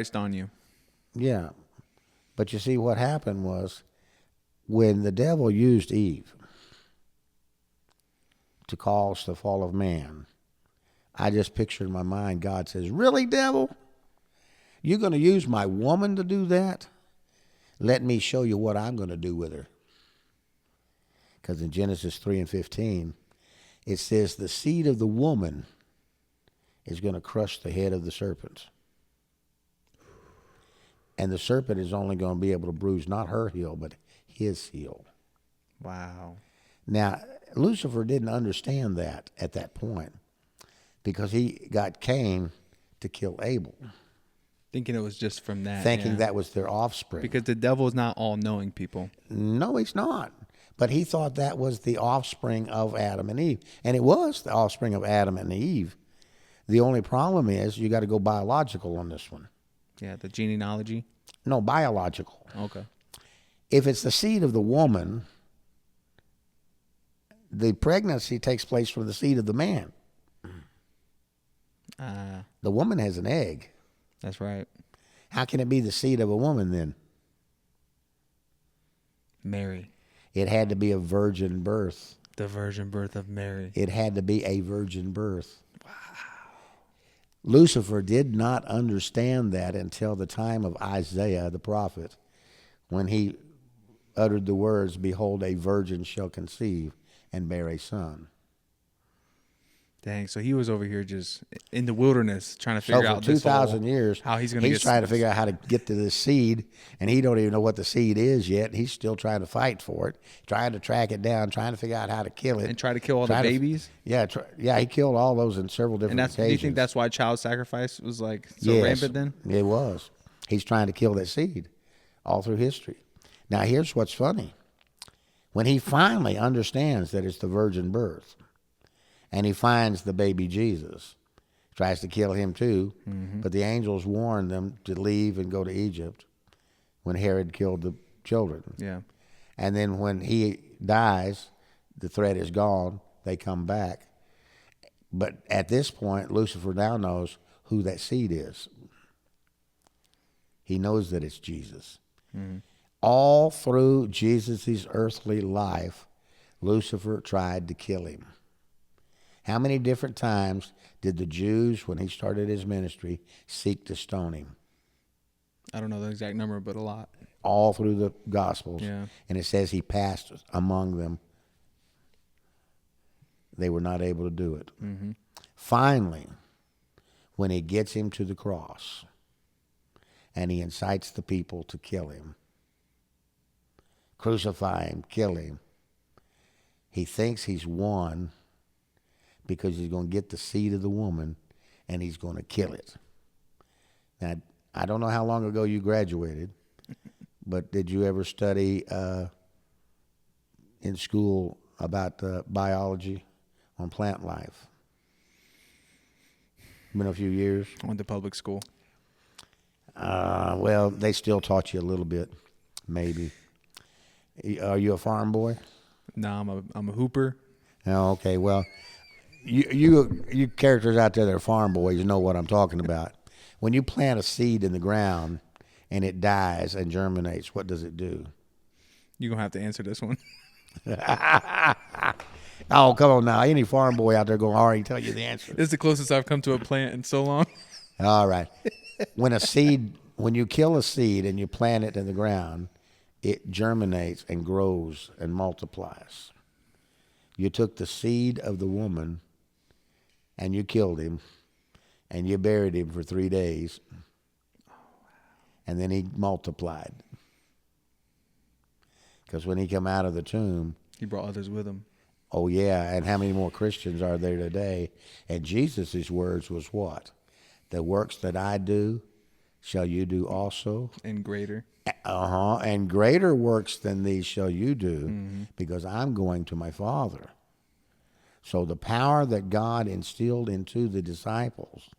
Christ on you. Yeah. But you see, what happened was when the devil used Eve to cause the fall of man, I just pictured in my mind, God says, really, devil? You're going to use my woman to do that? Let me show you what I'm going to do with her. Because in Genesis 3:15, it says the seed of the woman is going to crush the head of the serpent. And the serpent is only going to be able to bruise not her heel, but his heel. Wow. Now, Lucifer didn't understand that at that point because he got Cain to kill Abel. Thinking it was just from that. Thinking yeah. that was their offspring. Because the devil is not all-knowing, people. No, he's not. But he thought that was the offspring of Adam and Eve. And it was the offspring of Adam and Eve. The only problem is you got to go biological on this one. Yeah, the genealogy. No, biological. Okay. If it's the seed of the woman, the pregnancy takes place from the seed of the man. The woman has an egg. That's right. How can it be the seed of a woman then? Mary. It had to be a virgin birth. The virgin birth of Mary. It had to be a virgin birth. Wow. Lucifer did not understand that until the time of Isaiah the prophet, when he uttered the words, "Behold, a virgin shall conceive and bear a son." Dang, so he was over here just in the wilderness trying to figure So out for 2,000 years, how he's going to he's trying to figure out how to get to this seed, and he don't even know what the seed is yet. He's still trying to fight for it, trying to track it down, trying to figure out how to kill it. and try to kill all the babies. Yeah, he killed all those in several different And do you occasions. think that's why child sacrifice was like so Yes, rampant then? it was. He's trying to kill that seed all through history. Now, here's what's funny. When he finally understands that it's the virgin birth, and he finds the baby Jesus, tries to kill him too, but the angels warn them to leave and go to Egypt when Herod killed the children. Yeah. And then when he dies, the threat is gone, they come back. But at this point, Lucifer now knows who that seed is. He knows that it's Jesus. All through Jesus' earthly life, Lucifer tried to kill him. How many different times did the Jews, when he started his ministry, seek to stone him? I don't know the exact number, but a lot. All through the Gospels. Yeah. And it says he passed among them. They were not able to do it. Finally, when he gets him to the cross and he incites the people to kill him, crucify him, kill him, he thinks he's won because he's going to get the seed of the woman and he's going to kill it. Now, I don't know how long ago you graduated, but did you ever study in school about biology on plant life? Been a few years. I went to public school. Well, they still taught you a little bit, maybe. Are you a farm boy? No, I'm a hooper. Oh, okay. Well, you characters out there that are farm boys know what I'm talking about. When you plant a seed in the ground and it dies and germinates, what does it do? You're going to have to answer this one. Oh, come on now. Any farm boy out there going to already tell you the answer. This is the closest I've come to a plant in so long. All right. When you kill a seed and you plant it in the ground, it germinates and grows and multiplies. You took the seed of the woman and you killed him and you buried him for 3 days. And then he multiplied. Because when he came out of the tomb, He brought others with him. oh yeah, and how many more Christians are there today? And Jesus' words was what? The works that I do shall you do also. And greater. And greater works than these shall you do, because I'm going to my Father. So the power that God instilled into the disciples,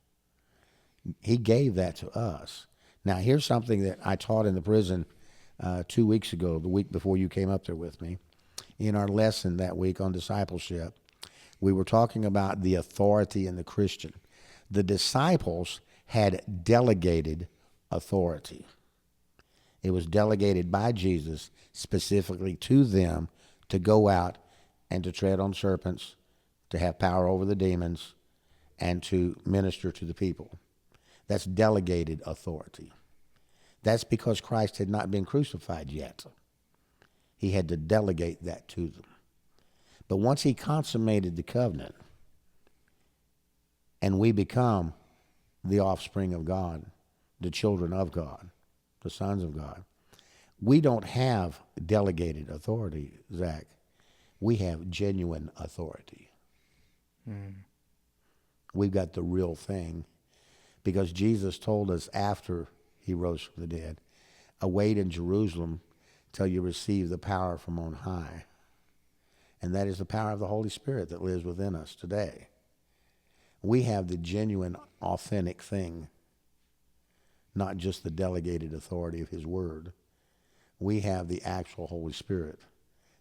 he gave that to us. Now, here's something that I taught in the prison 2 weeks ago, the week before you came up there with me. In our lesson that week on discipleship, we were talking about the authority in the Christian. The disciples had delegated authority. It was delegated by Jesus specifically to them to go out and to tread on serpents, to have power over the demons, and to minister to the people. That's delegated authority. That's because Christ had not been crucified yet. He had to delegate that to them. But once he consummated the covenant, and we become the offspring of God, the children of God, the sons of God, we don't have delegated authority, Zach. We have genuine authority. We've got the real thing, because Jesus told us after he rose from the dead, await in Jerusalem till you receive the power from on high. And that is the power of the Holy Spirit that lives within us today. We have the genuine, authentic thing, not just the delegated authority of his word. We have the actual Holy Spirit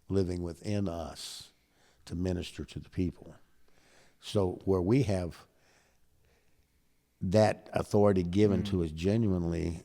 living within us to minister to the people. So where we have that authority given to us genuinely,